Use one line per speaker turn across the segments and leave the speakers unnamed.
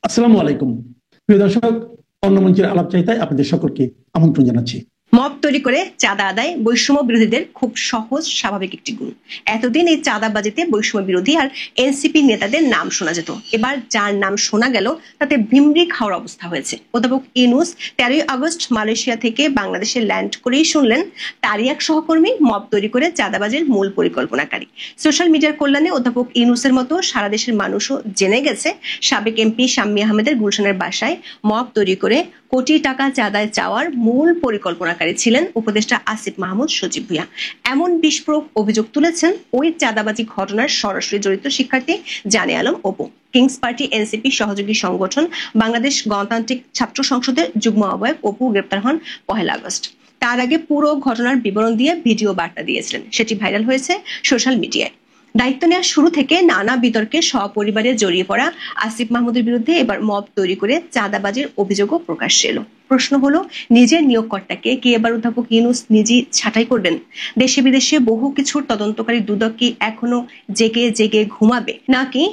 আসসালামু আলাইকুম। প্রিয় দর্শক, অন্যমঞ্চের আলাপচারিতায় আপনাদের সকলকে আমন্ত্রণ জানাচ্ছি।
মব তৈরি করে চাঁদা আদায় বৈষম্য বিরোধীদের খুব সহজ স্বাভাবিক একটি গুণ। এতদিন এই চাঁদাবাজিতে বৈষম্য বিরোধী আর এনসিপি নেতাদের নাম শোনা যেত। এবার যার নাম শোনা গেল তাতে ভিমরি খাওয়ার অবস্থা হয়েছে। অধ্যাপক ইউনূস 13ই আগস্ট মালয়েশিয়া থেকে বাংলাদেশে ল্যান্ড করেই শুনলেন তারই এক সহকর্মী মব তৈরি করে চাঁদাবাজির মূল পরিকল্পনাকারী। সোশ্যাল মিডিয়ার কল্যাণে অধ্যাপক ইউনূসের মতো সারা দেশের মানুষও জেনে গেছে সাবেক এমপি শাম্মী আহমেদের গুলশানের বাসায় মব তৈরি করে কোটি টাকা চাঁদায় চাওয়ার মূল পরিকল্পনাকারী ছিলেন উপদেষ্টা আসিফ মাহমুদ সজীব ভুঁইয়া। এমন বিস্ফোরক অভিযোগ তুলেছেন ওই চাঁদাবাজি ঘটনার সরাসরি জড়িত শিক্ষার্থী Jane Alam Apu. King's party NCP সহযোগী সংগঠন বাংলাদেশ গণতান্ত্রিক ছাত্র সংসদের যুগ্ম আহ্বায়ক অপু গ্রেপ্তার হন 1 আগস্ট। তার আগে পুরো ঘটনার বিবরণ দিয়ে ভিডিও বার্তা দিয়েছিলেন, সেটি ভাইরাল হয়েছে সোশ্যাল মিডিয়ায়। দায়িত্ব নেওয়ার শুরু থেকে নানা বিতর্কে সপরিবারে জড়িয়ে পড়া আসিফ মাহমুদের বিরুদ্ধে এবার মব তৈরি করে চাঁদাবাজির অভিযোগও প্রকাশ্যে এলো। প্রশ্ন হলো, নিজের নিয়োগকর্তাকে কি এবার অধ্যাপক ইউনূস নিজেই ছাঁটাই করবেন? দেশে বিদেশে বহু কিছুর তদন্তকারী দুদক কি এখনো জেগে জেগে ঘুমাবে, নাকি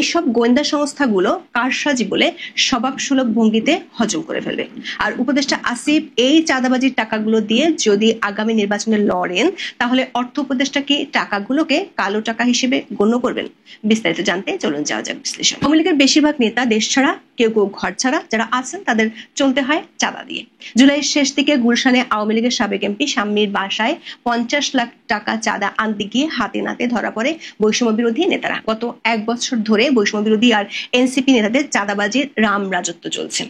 এসব গোয়েন্দা সংস্থাগুলো কারসাজি বলে স্বভাবসুলভ ভঙ্গিতে হজম করে ফেলবে? আর উপদেষ্টা আসিফ এই চাঁদাবাজির টাকাগুলো দিয়ে যদি আগামী নির্বাচনে লড়েন, তাহলে অর্থ উপদেষ্টা কি টাকাগুলোকে কালো টাকা হিসেবে গণ্য করবেন? বিস্তারিত জানতে চলুন যাওয়া যাক বিশ্লেষণ। আওয়ামী লীগের বেশিরভাগ নেতা দেশ ছাড়া, কেউ কেউ ঘর ছাড়া। যারা আছেন তাদের চলতে হয় চাঁদা দিয়ে। জুলাইয়ের শেষ দিকে গুলশানে আওয়ামী লীগের সাবেক এমপি শাম্মীর বাসায় 50 লাখ টাকা চাঁদা আনতে গিয়ে হাতে নাতে ধরা পড়ে বৈষম্য বিরোধী নেতারা। গত 1 বছর ধরে বৈষম্য বিরোধী আর এনসিপি নেতাদের চাঁদাবাজির রাম রাজত্ব চলছে।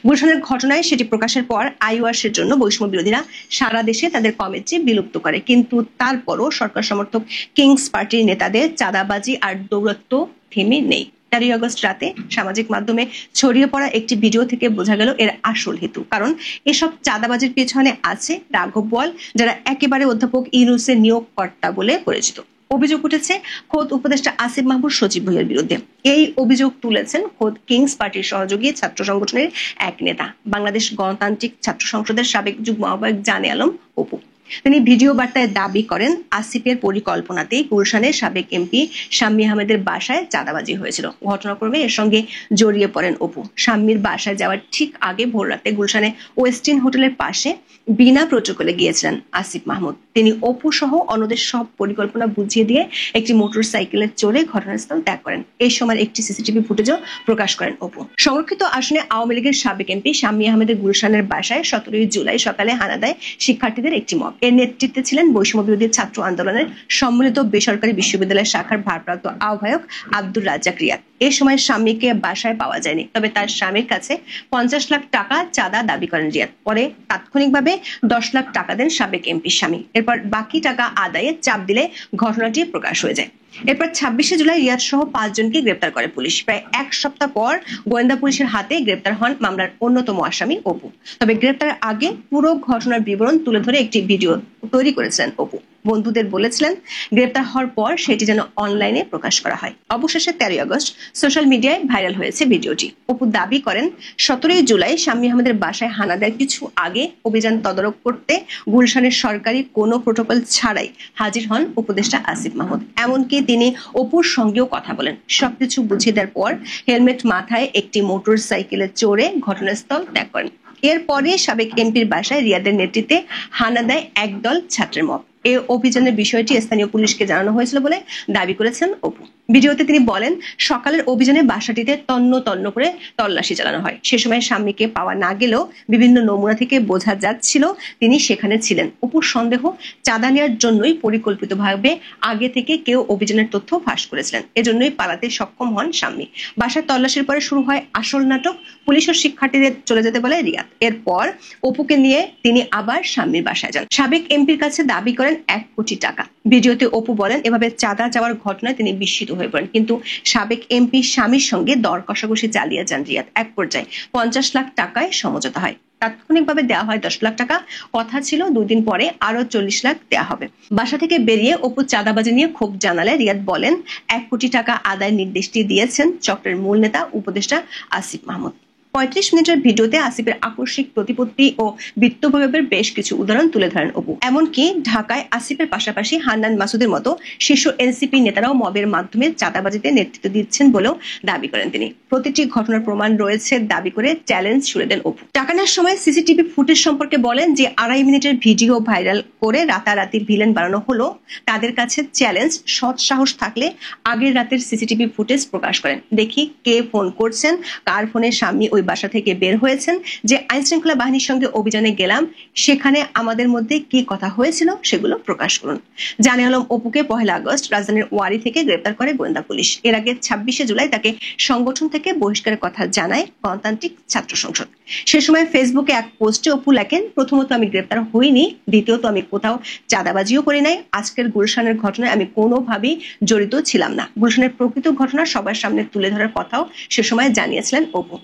গুলশানের ঘটনায় সেটি প্রকাশের পর আইওয়াসের জন্য বৈষম্য বিরোধীরা সারা দেশে তাদের কমিটি বিলুপ্ত করে, কিন্তু তারপরও সরকার সমর্থক কিংস পার্টির নেতাদের চাঁদাবাজি আর দৌরাত্ম্য থেমে নেই। 13 আগস্ট রাতে সামাজিক মাধ্যমে ছড়িয়ে পড়া একটি ভিডিও থেকে বোঝা গেল এর আসল হেতু। কারণ এসব চাঁদাবাজির পেছনে আছে রাঘব বোয়াল, যারা একেবারে অধ্যাপক ইউনূসের নিয়োগকর্তা বলে পরিচিত। অভিযোগ উঠেছে খোদ উপদেষ্টা আসিফ মাহমুদ সজীব ভুঁইয়ার বিরুদ্ধে। এই অভিযোগ তুলেছেন খোদ কিংস পার্টির সহযোগী ছাত্র সংগঠনের এক নেতা, বাংলাদেশ গণতান্ত্রিক ছাত্র সংসদের সাবেক যুগ্ম আহ্বায়ক জানে আলম অপু। তিনি ভিডিও বার্তায় দাবি করেন আসিফের পরিকল্পনাতেই গুলশানের সাবেক এমপি শাম্মী আহমেদের বাসায় চাঁদাবাজি হয়েছিল। ঘটনাক্রমে এর সঙ্গে জড়িয়ে পড়েন অপু। শাম্মীর বাসায় যাওয়ার ঠিক আগে ভোর রাতে গুলশানে ওয়েস্টিন হোটেলের পাশে বিনা প্রটোকলে গিয়েছিলেন আসিফ মাহমুদ। তিনি অপু সহ অন্যদের সব পরিকল্পনা বুঝিয়ে দিয়ে একটি মোটর সাইকেলে চড়ে ঘটনাস্থল ত্যাগ করেন। এই সময় একটি সিসিটিভি ফুটেজও প্রকাশ করেন অপু। সংরক্ষিত আসনে আওয়ামী লীগের সাবেক এমপি শাম্মী আহমেদের গুলশানের বাসায় 17 জুলাই সকালে হানা দেয় শিক্ষার্থীদের একটি মব। এর নেতৃত্বে ছিলেন বৈষম্য বিরোধী ছাত্র আন্দোলনের সম্মিলিত বেসরকারি বিশ্ববিদ্যালয় শাখার ভারপ্রাপ্ত আহ্বায়ক আব্দুর রাজ্জাক রিয়াদ। এ সময় স্বামীকে বাসায় পাওয়া যায়নি, তবে তার স্বামীর কাছে 50 লাখ টাকা চাঁদা দাবি করেন রিয়াদ। পরে তাৎক্ষণিকভাবে 10 লাখ টাকা দেন সাবেক এমপি স্বামী। এরপর বাকি টাকা আদায়ে চাপ দিলে ঘটনাটি প্রকাশ হয়ে যায়। এরপর 26 জুলাই রিয়াদ সহ 5 জনকে গ্রেপ্তার করে পুলিশ। প্রায় 1 সপ্তাহ পর গোয়েন্দা পুলিশের হাতে গ্রেপ্তার হন মামলার অন্যতম আসামি অপু। তবে গ্রেপ্তারের আগে পুরো ঘটনার বিবরণ তুলে ধরে একটি ভিডিও তৈরি করেছিলেন অপু। বন্ধুদের বলেছিলেন গ্রেপ্তার হওয়ার পর সেটি যেন অনলাইনে প্রকাশ করা হয়। অবশেষে 13 আগস্ট সোশ্যাল মিডিয়ায় ভাইরাল হয়েছে ভিডিওটি। অপু দাবি করেন 17 জুলাই শাম্মী আহমেদের বাসায় হানা দেওয়ার কিছু আগে অভিযান তদারক করতে গুলশানের সরকারি কোনো প্রোটোকল ছাড়াই হাজির হন উপদেষ্টা আসিফ মাহমুদ। এমনকি তিনি অপুর সঙ্গেও কথা বলেন। সবকিছু বুঝিয়ে দেওয়ার পর হেলমেট মাথায় একটি মোটর সাইকেলে চড়ে ঘটনাস্থল ত্যাগ করেন। এরপরে সাবেক এমপির বাসায় রিয়াদের নেতৃত্বে হানা দেয় একদল ছাত্রের মব। এই অভিযানের বিষয়টি স্থানীয় পুলিশকে জানানো হয়েছিল বলে দাবি করেছেন অপু। ভিডিওতে তিনি বলেন, সকালের অভিযানে বাসাটিতে তন্ন তন্ন করে তল্লাশি চালানো হয়। সে সময় স্বামীকে পাওয়া না গেলেও বিভিন্ন নমুনা থেকে বোঝা যাচ্ছিল তিনি সেখানে ছিলেন। অপুর সন্দেহ, চাঁদা নেওয়ার জন্যই পরিকল্পিতভাবে আগে থেকে কেউ অভিযানের তথ্য ফাঁস করেছিলেন। এজন্যই পালাতে সক্ষম হন স্বামী। বাসায় তল্লাশির পরে শুরু হয় আসল নাটক। পুলিশ ও শিক্ষার্থীদের চলে যেতে বলে রিয়াদ। এরপর অপুকে নিয়ে তিনি আবার স্বামীর বাসায় যান। সাবেক এমপির কাছে দাবি করেন 1 কোটি টাকা। ভিডিওতে অপু বলেন, এভাবে চাঁদা যাওয়ার ঘটনায় তিনি বিস্মিত হয়ে পড়েন, কিন্তু সাবেক এমপি স্বামীর সঙ্গে দর কষাকষি চালিয়ে যান রিয়াদ। এক পর্যায়ে 50 লাখ টাকায় সমঝোতা হয়। তাৎক্ষণিকভাবে দেওয়া হয় 10 লাখ টাকা। কথা ছিল 2 দিন পরে আরো 40 লাখ দেওয়া হবে। বাসা থেকে বেরিয়ে অপু চাঁদাবাজি নিয়ে ক্ষোভ জানালে রিয়াদ বলেন 1 কোটি টাকা আদায়ের নির্দেশটি দিয়েছেন চক্রের মূল নেতা উপদেষ্টা আসিফ মাহমুদ। 35 মিনিটের ভিডিওতে আসিফের আকস্মিক প্রতিপত্তি ও বিত্তবয়বের বেশ কিছু উদাহরণ তুলে ধরেন অপু। এমনকি ঢাকায় আসিফের পাশাপাশি হান্নান মাসুদের মতো শীর্ষ এনসিপি নেতারাও মবের মাধ্যমে চাঁদাবাজিতে নেতৃত্ব দিচ্ছেন বলেও দাবি করেন তিনি। প্রতিটি ঘটনার প্রমাণ রয়েছে দাবি করে চ্যালেঞ্জ ছুড়ে দেন অপু। টাকা নেওয়ার সময় সিসিটিভি ফুটেজ সম্পর্কে বলেন যে 2.5 মিনিটের ভিডিও ভাইরাল করে রাতারাতি ভিলেন বানানো হলো। তাদের কাছে চ্যালেঞ্জ, সৎ সাহস থাকলে আগের রাতের সিসিটিভি ফুটেজ প্রকাশ করেন, দেখি কে ফোন করছেন, কার ফোনে স্বামী ওই বাসা থেকে বের হয়েছেন, যে আইন শৃঙ্খলা বাহিনীর সঙ্গে অভিযানে গেলাম সেখানে আমাদের মধ্যে কি কথা হয়েছিল সেগুলো প্রকাশ করুন। জানে আলম অপুকে 1 আগস্ট রাজধানীর ওয়ারি থেকে গ্রেপ্তার করে গোয়েন্দা পুলিশ। এর আগে 26 জুলাই তাকে সংগঠন থেকে বহিষ্কারের কথা জানায় গণতান্ত্রিক ছাত্র সংসদ। সে সময় ফেসবুকে এক পোস্টে অপু লেখেন, প্রথমত আমি গ্রেপ্তার হইনি, দ্বিতীয়ত আমি কোথাও চাঁদাবাজিও করি নাই, আজকের গুলশানের ঘটনায় আমি কোনোভাবেই জড়িত ছিলাম না। গুলশানের প্রকৃত ঘটনা সবার সামনে তুলে ধরার কথাও সে সময় জানিয়েছিলেন অপু।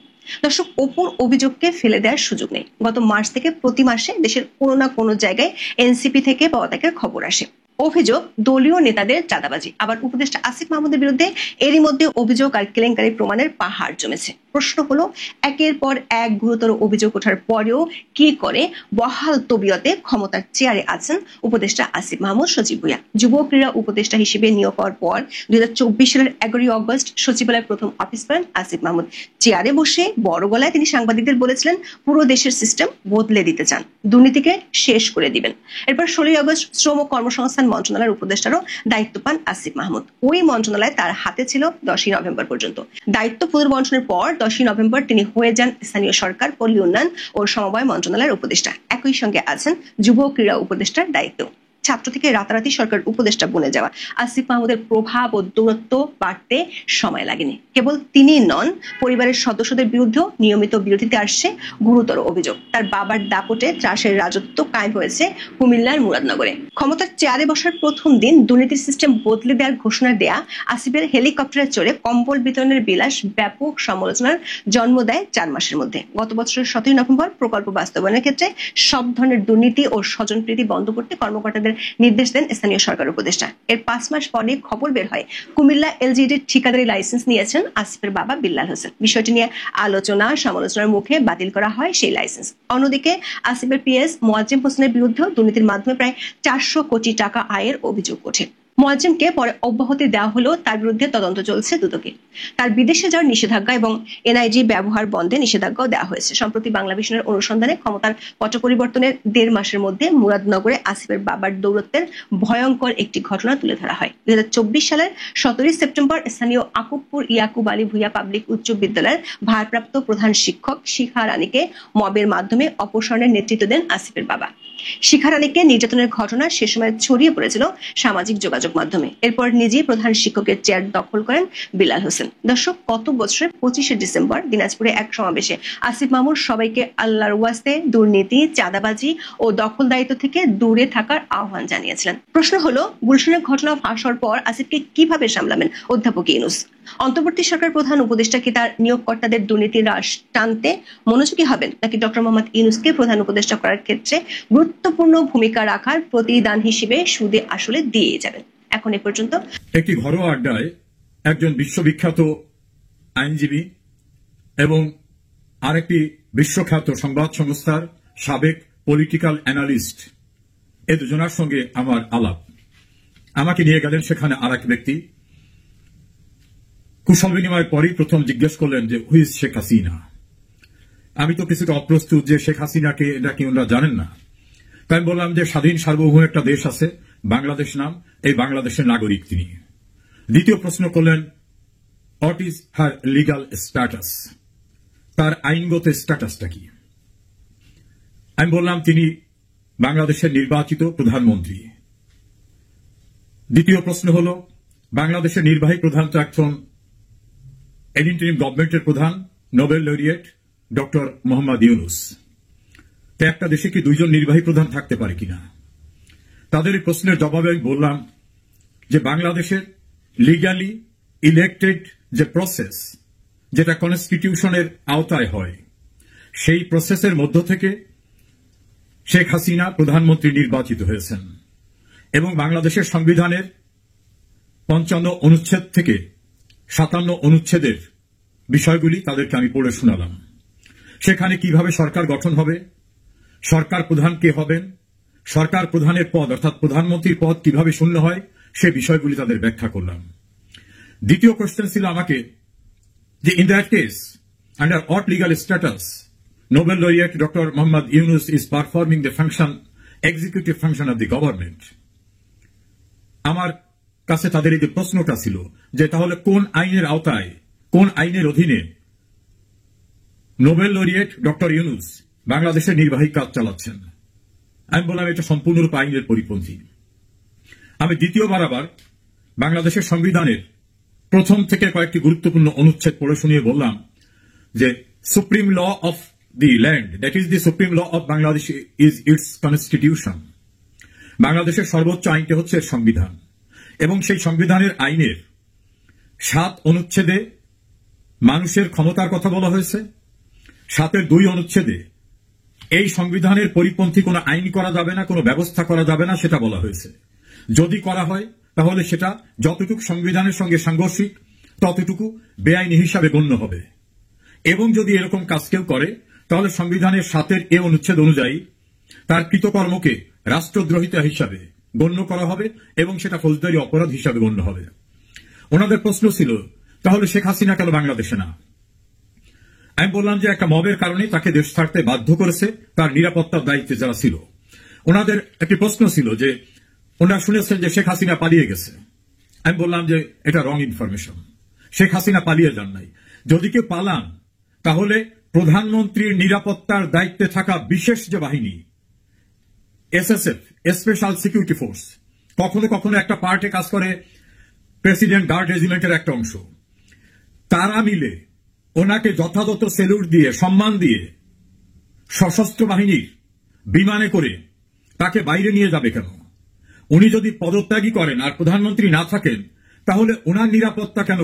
দর্শক, অপুর অভিযোগকে ফেলে দেওয়ার সুযোগ নেই। গত মার্চ থেকে প্রতি মাসে দেশের কোনো না কোনো জায়গায় এনসিপি থেকে পদত্যাগের খবর আসে। অভিযোগ দলীয় নেতাদের চাঁদাবাজি। আবার উপদেষ্টা আসিফ মাহমুদের বিরুদ্ধে এরই মধ্যে অভিযোগ আর কেলেঙ্কারি প্রমাণের পাহাড় জমেছে। প্রশ্ন হলো, একের পর এক গুরুতর অভিযোগ ওঠার পরেও কি করে বহাল তবিয়তে ক্ষমতার চেয়ারে আছেন উপদেষ্টা আসিফ মাহমুদ সচিব ভূঁইয়া। যুব ক্রীড়া উপদেষ্টা হিসেবে নিয়োগ হওয়ার পর 2024 সালের 11 আগস্ট সচিবালয়ের প্রথম অফিস করেন আসিফ মাহমুদ। চেয়ারে বসে বড় গলায় তিনি সাংবাদিকদের বলেছিলেন, পুরো দেশের সিস্টেম বদলে দিতে চান, দুর্নীতিকে শেষ করে দিবেন। এরপর 16 আগস্ট শ্রম ও কর্মসংস্থান মন্ত্রণালয়ের উপদেষ্টারও দায়িত্ব পান আসিফ মাহমুদ। ওই মন্ত্রণালয় তার হাতে ছিল 10 নভেম্বর পর্যন্ত। দায়িত্ব পুনর্বন্টনের পর 10 নভেম্বর তিনি হয়ে যান স্থানীয় সরকার, পল্লী উন্নয়ন ও সমবায় মন্ত্রণালয়ের উপদেষ্টা। একই সঙ্গে আছেন যুব ক্রীড়া উপদেষ্টার দায়িত্ব। ছাত্র থেকে রাতারাতি সরকার উপদেষ্টা বনে যাওয়া আসিফ মাহমুদের প্রভাব ও দূরত্ব বাড়তে সময় লাগেনি। কেবল তিনি নন, পরিবারের সদস্যদের বিরুদ্ধেও নিয়মিত বিরোধিতা আসছে গুরুতর অভিযোগ। তার বাবার দাপটে ত্রাসের রাজত্ব কায়েম হয়েছে কুমিল্লার মুরাদনগরে। ক্ষমতার চেয়ারে বসার প্রথম দিন দুর্নীতির সিস্টেম বদলে দেওয়ার ঘোষণা দেয়া আসিফের হেলিকপ্টারে চড়ে কম্বল বিতরণের বিলাস ব্যাপক সমালোচনার জন্ম দেয় 4 মাসের মধ্যে। গত বছরের 17 নভেম্বর প্রকল্প বাস্তবায়নের ক্ষেত্রে সব ধরনের দুর্নীতি ও স্বজনপ্রীতি বন্ধ করতে কর্মকর্তাদের নির্দেশ দেন স্থানীয় সরকার উপদেষ্টা। এর 5 মাস পরে খবর বের হয় কুমিল্লা এলজিডির ঠিকাদারি লাইসেন্স নিয়েছেন আসিফের বাবা বিল্লাল হোসেন। বিষয়টি নিয়ে আলোচনা সমালোচনার মুখে বাতিল করা হয় সেই লাইসেন্স। অন্যদিকে আসিফের পিএস মোয়াজ্জেম হোসেনের বিরুদ্ধেও দুর্নীতির মাধ্যমে প্রায় 400 কোটি টাকা আয়ের অভিযোগ ওঠে। মোয়াজ্জেমকে পরে অব্যাহতি দেওয়া হলেও তার বিরুদ্ধে তদন্ত চলছে দুদকে। তার বিদেশে যাওয়ার নিষেধাজ্ঞা এবং এনআইজি ব্যবহার বন্ধে নিষেধাজ্ঞাও দেওয়া হয়েছে। সম্প্রতি বাংলাভিশনের অনুসন্ধানে ক্ষমতার পট পরিবর্তনের 1.5 মাসের মধ্যে মুরাদনগরে আসিফের বাবার দৌরত্বের ভয়ঙ্কর একটি ঘটনা তুলে ধরা হয়। 2024 সালের 17 সেপ্টেম্বর স্থানীয় আকুবপুর ইয়াকুব আলী ভূঁইয়া পাবলিক উচ্চ বিদ্যালয়ের ভারপ্রাপ্ত প্রধান শিক্ষক শিখা রানীকে মবের মাধ্যমে অপসারণের নেতৃত্ব দেন আসিফের বাবা। শিখা রানীকে নির্যাতনের ঘটনা সে সময় ছড়িয়ে পড়েছিল সামাজিক যোগাযোগ মাধ্যমে। এরপর নিজেই প্রধান শিক্ষকের চেয়ার দখল করেন বিল্লাল হোসেন। দর্শক, গত বছরের 25 ডিসেম্বর দিনাজপুরে এক সমাবেশে আসিফ মাহমুদ সবাইকে আল্লাহর ওয়াস্তে দুর্নীতি, চাঁদাবাজি ও দখলদারিত্ব থেকে দূরে থাকার আহ্বান জানিয়েছিলেন। প্রশ্ন হলো, গুলশানের ঘটনা ফাঁস হওয়ার পর আসিফকে কিভাবে সামলাবেন অধ্যাপক ইউনূস? অন্তর্বর্তী সরকার প্রধান উপদেষ্টা কি তার নিয়োগকর্তাদের দুর্নীতি হ্রাস টানতে মনোযোগী হবেন, নাকি ডক্টর মোহাম্মদ ইউনূসকে প্রধান উপদেষ্টা করার ক্ষেত্রে গুরুত্বপূর্ণ ভূমিকা রাখার প্রতিদান হিসেবে সুদে আসলে দিয়ে যাবেন? এখন এ পর্যন্ত
একটি ঘরোয়া আড্ডায় একজন বিশ্ববিখ্যাত আইনজীবী এবং আরেকটি বিশ্বখ্যাত সংবাদ সংস্থার সাবেক পলিটিক্যাল অ্যানালিস্ট, এ দুজনার সঙ্গে আমার আলাপ। আমাকে নিয়ে গেলেন সেখানে আর এক ব্যক্তি। কুশল বিনিময়ের পরই প্রথম জিজ্ঞেস করলেন যে হুইজ শেখ হাসিনা। আমি তো কিছুটা অপ্রস্তুত যে শেখ হাসিনাকে এটা কি ওনারা জানেন না। তাই আমি বললাম যে স্বাধীন সার্বভৌম একটা দেশ আছে, বাংলাদেশ নাম, এই বাংলাদেশের নাগরিক তিনি। দ্বিতীয় প্রশ্ন করলেন, what is her legal status, তার আইনগত স্ট্যাটাসটা কি? আমি বললাম তিনি বাংলাদেশের নির্বাচিত প্রধানমন্ত্রী। দ্বিতীয় প্রশ্ন হল, বাংলাদেশের নির্বাহী প্রধান তো এখন ইন্টারিম গভর্নমেন্টের প্রধান Nobel laureate doctor Mohammad Yunus. তো একটা দেশে কি 2জন নির্বাহী প্রধান থাকতে পারে কিনা? তাদের এই প্রশ্নের জবাবে আমি বললাম যে বাংলাদেশের লিগালি ইলেক্টেড যে প্রসেস, যেটা কনস্টিটিউশনের আওতায় হয়, সেই প্রসেসের মধ্য থেকে শেখ হাসিনা প্রধানমন্ত্রী নির্বাচিত হয়েছেন এবং বাংলাদেশের সংবিধানের 55 অনুচ্ছেদ থেকে 57 অনুচ্ছেদের বিষয়গুলি তাদেরকে আমি পড়ে শোনালাম। সেখানে কিভাবে সরকার গঠন হবে, সরকার প্রধান কে হবেন, সরকার প্রধানের পদ অর্থাৎ প্রধানমন্ত্রীর পদ কিভাবে শূন্য হয়, সে বিষয়গুলি তাদের ব্যাখ্যা করলাম। দ্বিতীয় কোশ্চেন ছিল আমাকে যে in that case under what legal status Nobel laureate doctor Mohammad Yunus is performing the function executive function of the government. আমার কাছে তাদের এই যে প্রশ্নটা ছিল যে তাহলে কোন আইনের আওতায়, কোন আইনের অধীনে নোবেল লরিয়েট ডক্টর ইউনুস বাংলাদেশের নির্বাহী কাজ চালাচ্ছেন। আমি বললাম এটা সম্পূর্ণরূপে আইনের পরিপন্থী। আমি দ্বিতীয়বার আবার বাংলাদেশের সংবিধানের প্রথম থেকে কয়েকটি গুরুত্বপূর্ণ অনুচ্ছেদ পড়ে শুনিয়ে বললাম যে supreme law of the land, that is the supreme law of Bangladesh is its constitution. বাংলাদেশের সর্বোচ্চ আইনটি হচ্ছে এর সংবিধান, এবং সেই সংবিধানের আইনের 7 অনুচ্ছেদে মানুষের ক্ষমতার কথা বলা হয়েছে। 7-এর 2 অনুচ্ছেদে এই সংবিধানের পরিপন্থী কোনো আইন করা যাবে না, কোনো ব্যবস্থা করা যাবে না সেটা বলা হয়েছে। যদি করা হয় তাহলে সেটা যতটুকু সংবিধানের সঙ্গে সাংঘর্ষিক ততটুকু বেআইনি হিসাবে গণ্য হবে, এবং যদি এরকম কাজ কেউ করে তাহলে সংবিধানের 7-এর এ অনুচ্ছেদ অনুযায়ী তার কৃতকর্মকে রাষ্ট্রদ্রোহিতা হিসাবে গণ্য করা হবে এবং সেটা ফৌজদারি অপরাধ হিসাবে গণ্য হবে। ওনাদের প্রশ্ন ছিল তাহলে শেখ হাসিনা কেন বাংলাদেশে না? আমি বললাম যে একটা মবের কারণে তাকে দেশ ছাড়তে বাধ্য করেছে তার নিরাপত্তার দায়িত্বে যারা ছিল। ওনাদের একটি প্রশ্ন ছিল যে ওনারা শুনেছেন যে শেখ হাসিনা পালিয়ে গেছে। আমি বললাম যে এটা রং ইনফরমেশন, শেখ হাসিনা পালিয়ে যান নাই। যদি কেউ পালান তাহলে প্রধানমন্ত্রীর নিরাপত্তার দায়িত্বে থাকা বিশেষ যে বাহিনী এসএসএফ, স্পেশাল সিকিউরিটি ফোর্স, কখনো কখনো একটা পার্টে কাজ করে প্রেসিডেন্ট গার্ড রেজিমেন্টের একটা অংশ, তারা মিলে ওনাকে যথাযথ সেলুট দিয়ে সম্মান দিয়ে সশস্ত্র বাহিনীর বিমানে করে তাকে বাইরে নিয়ে যাবে কেন? উনি যদি পদত্যাগী করেন আর প্রধানমন্ত্রী না থাকেন তাহলে ওনার নিরাপত্তা কেন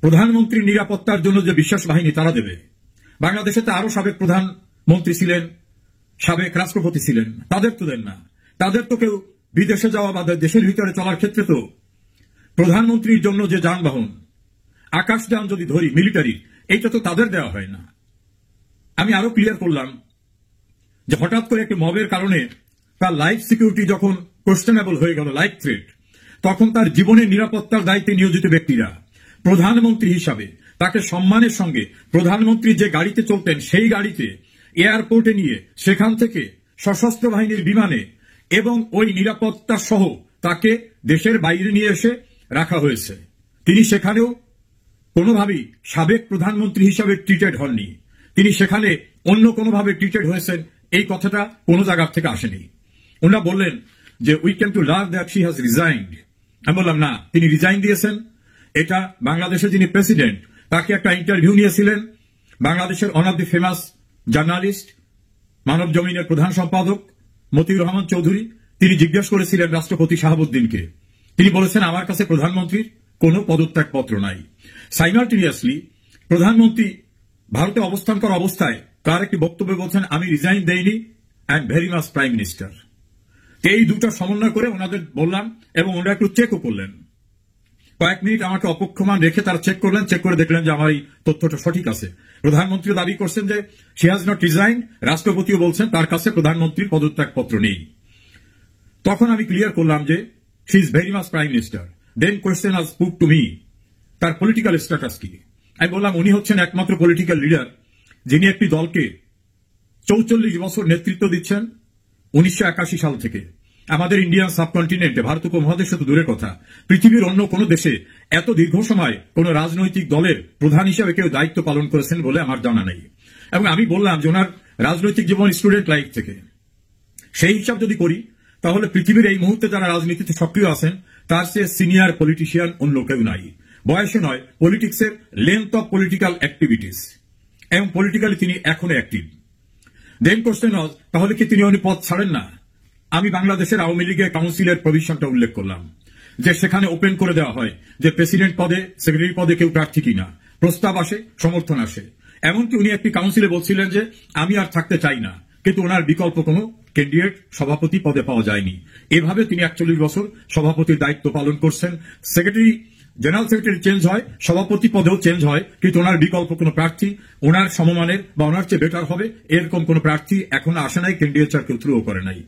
প্রধানমন্ত্রীর নিরাপত্তার জন্য যে বিশেষ বাহিনী তারা দেবে? বাংলাদেশে তো আরো সাবেক প্রধানমন্ত্রী ছিলেন, সাবেক রাষ্ট্রপতি ছিলেন, তাদের তো দেন না। তাদের তো কেউ বিদেশে যাওয়া বা দেশের ভিতরে চলার ক্ষেত্রে তো প্রধানমন্ত্রীর জন্য যে যানবাহন, আকাশযান যদি ধরি মিলিটারি, এইটা তো তাদের দেওয়া হয় না। আমি আরো ক্লিয়ার করলাম যে হঠাৎ করে একটি মবের কারণে তার লাইফ সিকিউরিটি যখন কোয়েশ্চেনেবল হয়ে গেল, লাইফ থ্রেট, তখন তার জীবনের নিরাপত্তার দায়িত্বে নিয়োজিত ব্যক্তিরা প্রধানমন্ত্রী হিসাবে তাকে সম্মানের সঙ্গে প্রধানমন্ত্রী যে গাড়িতে চলতেন সেই গাড়িতে এয়ারপোর্টে নিয়ে সেখান থেকে সশস্ত্র বাহিনীর বিমানে এবং ওই নিরাপত্তা সহ তাকে দেশের বাইরে নিয়ে এসে রাখা হয়েছে। তিনি সেখানেও কোনোভাবেই সাবেক প্রধানমন্ত্রী হিসাবে ট্রিটেড হননি, তিনি সেখানে অন্য কোনোভাবে ট্রিটেড হয়েছেন এই কথাটা কোনো জায়গা থেকে আসেনি। ওনারা বললেন যে we can to learn that she has resigned. আমি বললাম না, তিনি রিজাইন দিয়েছেন। এটা বাংলাদেশের যিনি প্রেসিডেন্ট তাকে একটা ইন্টারভিউ নিয়েছিলেন বাংলাদেশের one of the famous journalist, মানব জমিনের প্রধান সম্পাদক মতিউর রহমান চৌধুরী। তিনি জিজ্ঞেস করেছিলেন রাষ্ট্রপতি শাহাবুদ্দিনকে, তিনি বলেছেন আমার কাছে প্রধানমন্ত্রীর কোনো পদত্যাগ পত্র নাই। সাইমালটেনিয়াসলি প্রধানমন্ত্রী ভারতে অবস্থান করা অবস্থায় তার একটি বক্তব্যে বলছেন আমি রিজাইন দেইনি, I am very much prime minister. এই দুটো সমন্বয় করে ওনাদের বললাম এবং ওনারা একটু চেকও করলেন। কয়েক মিনিট আমাকে অপেক্ষমান রেখে তারা চেক করলেন, চেক করে দেখলেন যে আমার এই তথ্যটা সঠিক আছে। প্রধানমন্ত্রী দাবি করছেন যে শি হ্যাজ নট রিজাইন, রাষ্ট্রপতিও বলছেন তার কাছে প্রধানমন্ত্রীর পদত্যাগ পত্র নেই। তখন আমি ক্লিয়ার করলাম যে she is very much prime minister. Then question was put to me, তার পলিটিক্যাল স্ট্যাটাস কি? আমি বললাম উনি হচ্ছেন একমাত্র পলিটিক্যাল লিডার যিনি একটি দলকে 44 বছর নেতৃত্ব দিচ্ছেন 1981 সাল থেকে। আমাদের ইন্ডিয়ান সাবকন্টিনেন্টে, ভারত উপমহাদেশে তো দূরের কথা, পৃথিবীর অন্য কোন দেশে এত দীর্ঘ সময় কোন রাজনৈতিক দলের প্রধান হিসেবে কেউ দায়িত্ব পালন করেছেন বলে আমার জানা নেই। এবং আমি বললাম যে ওনার রাজনৈতিক জীবন স্টুডেন্ট লাইফ থেকে, সেই হিসাব যদি করি তাহলে পৃথিবীর এই মুহূর্তে যারা রাজনীতিতে সক্রিয় আছেন তার চেয়ে সিনিয়র পলিটিশিয়ান অন্য কেউ নাই। বয়সে নয়, পলিটিক্সের লেন্থ অফ পলিটিক্যাল অ্যাক্টিভিটিস, এবং পলিটিক্যালি তিনি এখনো অ্যাক্টিভ। দেন কোশ্চেন হল তাহলে কি তিনি উনি পদ ছাড়েন না? আমি বাংলাদেশের আওয়ামী লীগের কাউন্সিলের প্রভিশনটা উল্লেখ করলাম যে সেখানে ওপেন করে দেওয়া হয় যে প্রেসিডেন্ট পদে, সেক্রেটারি পদে কেউ প্রার্থী কিনা, প্রস্তাব আসে, সমর্থন আসে। এমনকি উনি একটি কাউন্সিলে বলছিলেন যে আমি আর থাকতে চাই না, কিন্তু ওনার বিকল্প কোনো ক্যান্ডিডেট সভাপতি পদে পাওয়া যায়নি। এভাবে তিনি 41 বছর সভাপতির দায়িত্ব পালন করছেন। সেক্রেটারি জেনারেল সেক্রেটারি চেঞ্জ হয়, সভাপতি পদেও চেঞ্জ হয়, কিন্তু ওনার বিকল্প কোনো প্রার্থী ওনার সমমানের বা ওনার চেয়ে বেটার হবে এরকম কোন প্রার্থী এখনো আসে নাই, ক্যান্ডিডেটচার কেউ থ্রুও করে নাই।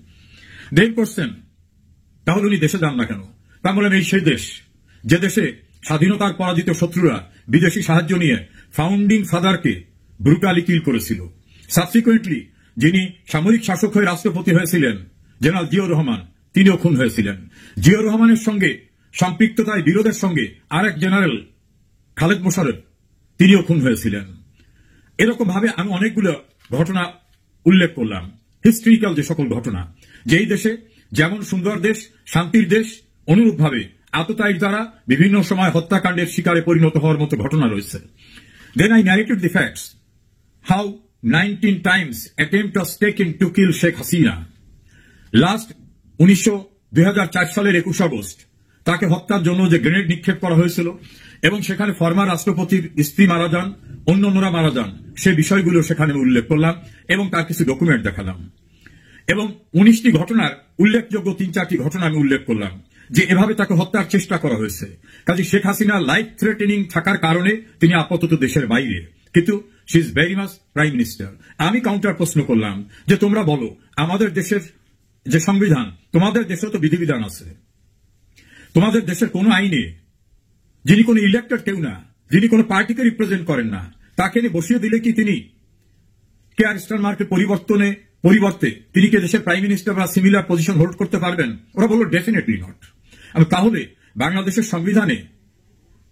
দেন কোশ্চেন, তাহলে উনি দেশে যান না কেন? তা বললাম এই সেই দেশ যে দেশে স্বাধীনতার পরাজিত শত্রুরা বিদেশি সাহায্য নিয়ে ফাউন্ডিং ফাদারকে ব্রুটালি কিল করেছিল। সাবসিকুয়েন্টলি যিনি সামরিক শাসক হয়ে রাষ্ট্রপতি হয়েছিলেন জেনারেল জিয়াউর রহমান, তিনিও খুন হয়েছিলেন। জিয়াউর রহমানের সঙ্গে সম্পৃক্ততায় বিরোধের সঙ্গে আরেক জেনারেল খালেদ মোশাররফ, তিনিও খুন হয়েছিলেন। এরকম ভাবে আমি অনেকগুলো ঘটনা উল্লেখ করলাম, হিস্ট্রিক্যাল যে সকল ঘটনা, যেই দেশে যেমন সুন্দর দেশ, শান্তির দেশ, অনুরূপভাবে আততায়ীর দ্বারা বিভিন্ন সময় হত্যাকাণ্ডের শিকারে পরিণত হওয়ার মতো ঘটনা রয়েছে। Then I narrated the facts how 19 times attempt was taken to kill Sheikh Hasina. Last 2004 সালের 21 আগস্ট তাকে হত্যার জন্য যে গ্রেনেড নিক্ষেপ করা হয়েছিল এবং সেখানে ফরমার রাষ্ট্রপতির স্ত্রী মারা যান, অন্যান্যরা মারা যান, সে বিষয়গুলো সেখানে উল্লেখ করলাম এবং তার কিছু ডকুমেন্ট দেখালাম। এবং 19টি ঘটনার উল্লেখযোগ্য 3-4টি ঘটনা আমি উল্লেখ করলাম যে এভাবে তাকে হত্যার চেষ্টা করা হয়েছে। কাজে শেখ হাসিনা লাইফ থ্রেটেনিং থাকার কারণে তিনি আপাতত দেশের বাইরে, কিন্তু she is very much prime minister. আমি কাউন্টার প্রশ্ন করলাম যে তোমরা বলো আমাদের দেশের যে সংবিধান, তোমাদের দেশে তো বিধিবিধান আছে, তোমাদের দেশের কোন আইনে যিনি কোন ইলেক্টেড কেউ না, যিনি কোন পার্টিকে রিপ্রেজেন্ট করেন না, তাকে নিয়ে বসিয়ে দিলে কি তিনি কেয়ার স্টারমার্কের পরিবর্তে তিনি কি দেশের প্রাইম মিনিস্টার বা সিমিলার পজিশন হোল্ড করতে পারবেন? ওরা বলল ডেফিনেটলি নট। তাহলে বাংলাদেশের সংবিধানে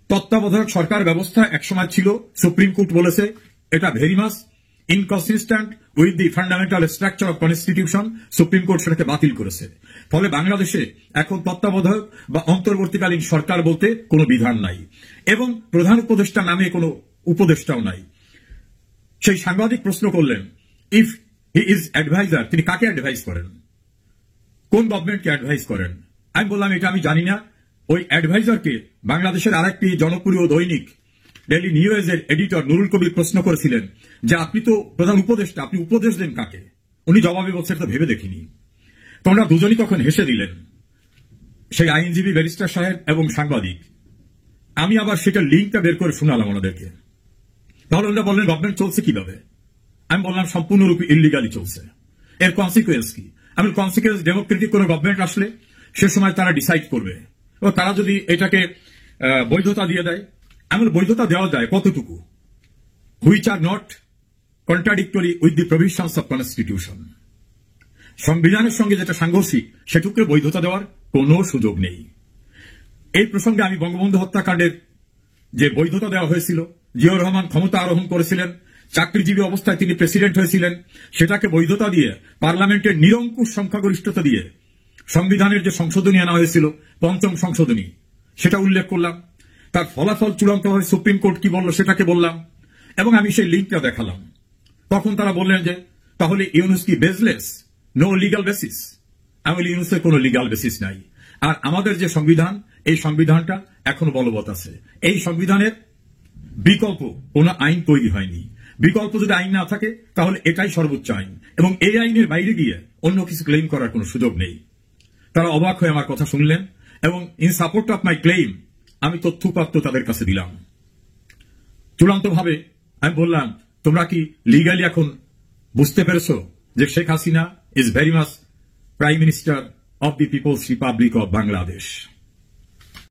তত্ত্বাবধায়ক সরকার ব্যবস্থা একসময় ছিল, সুপ্রিম কোর্ট বলেছে এটা very much inconsistent with the fundamental structure of constitution, supreme court সেটাকে বাতিল করেছে। ফলে বাংলাদেশে এখন তত্ত্বাবধায়ক বা অন্তর্বর্তীকালীন সরকার বলতে কোনো বিধান নাই এবং প্রধান উপদেষ্টা নামে কোনো উপদেষ্টাও নাই। সেই সাংবাদিক প্রশ্ন করলেন, ইফ হি ইজ অ্যাডভাইজার, তিনি কাকে অ্যাডভাইস করেন, কোন গভর্নমেন্টকে অ্যাডভাইস করেন? আমি বললাম এটা আমি জানি না। ওই অ্যাডভাইজারকে বাংলাদেশের আরেকটি জনপ্রিয় দৈনিক ডেইলি নিউজের এডিটর নুরুল কবির প্রশ্ন করেছিলেন যে আপনি তো প্রধান উপদেষ্টা, আপনি উপদেশ দেন কাকে? উনি জবাবে বলছেন তো ভেবে দেখিনি। তোমরা দুজনই তখন হেসে দিলেন, সেই আইনজীবী ব্যারিস্টার সাহেব এবং সাংবাদিক। আমি আবার সেটা লিঙ্কটা বের করে শোনালাম ওনাদেরকে। তাহলে ওনারা বললেন গভর্নমেন্ট চলছে কিভাবে? আমি বললাম সম্পূর্ণরূপে ইলিগালি চলছে। এর কনসিকুয়েন্স কি? আমি কনসিকুয়েন্স ডেমোক্রেটিক কোন গভর্নমেন্ট আসলে সে সময় তারা ডিসাইড করবে, ও তারা যদি এটাকে বৈধতা দিয়ে দেয়, আমি বৈধতা দেওয়া যায় কতটুকু, which are not contradictory with the provisions of constitution. সংবিধানের সঙ্গে যেটা সাংঘর্ষিক সেটুকুকে বৈধতা দেওয়ার কোনো সুযোগ নেই। এই প্রসঙ্গে আমি বঙ্গবন্ধু হত্যাকাণ্ডের যে বৈধতা দেওয়া হয়েছিল, জিয়াউর রহমান ক্ষমতা আরোহণ করেছিলেন, চাকরিজীবী অবস্থায় তিনি প্রেসিডেন্ট হয়েছিলেন, সেটাকে বৈধতা দিয়ে পার্লামেন্টের নিরঙ্কুশ সংখ্যাগরিষ্ঠতা দিয়ে সংবিধানের যে সংশোধনী আনা হয়েছিল, ৫ম সংশোধনী, সেটা উল্লেখ করলাম। তার ফলাফল চূড়ান্ত হয় সুপ্রিম কোর্ট কি বলল সেটাকে বললাম এবং আমি সেই লিঙ্কটা দেখালাম। তখন তারা বললেন যে তাহলে ইউনুস কি বেসলেস, নো লিগাল বেসিস? আমি বলি ইউনুসের কোনো লিগাল বেসিস নাই। আর আমাদের যে সংবিধান, এই সংবিধানটা এখনো বলবৎ আছে। এই সংবিধানের বিকল্প কোন আইন তৈরি হয়নি। বিকল্প যদি আইন না থাকে তাহলে এটাই সর্বোচ্চ আইন এবং এই আইনের বাইরে গিয়ে অন্য কিছু ক্লেম করার কোনো সুযোগ নেই। তারা অবাক হয়ে আমার কথা শুনলেন এবং in support of my claim আমি তথ্যপাত্র তাদের কাছে দিলাম। চূড়ান্তভাবে আমি বললাম, তোমরা কি লিগালি এখন বুঝতে পেরেছো যে Sheikh Hasina is very much prime minister of the people's republic of Bangladesh.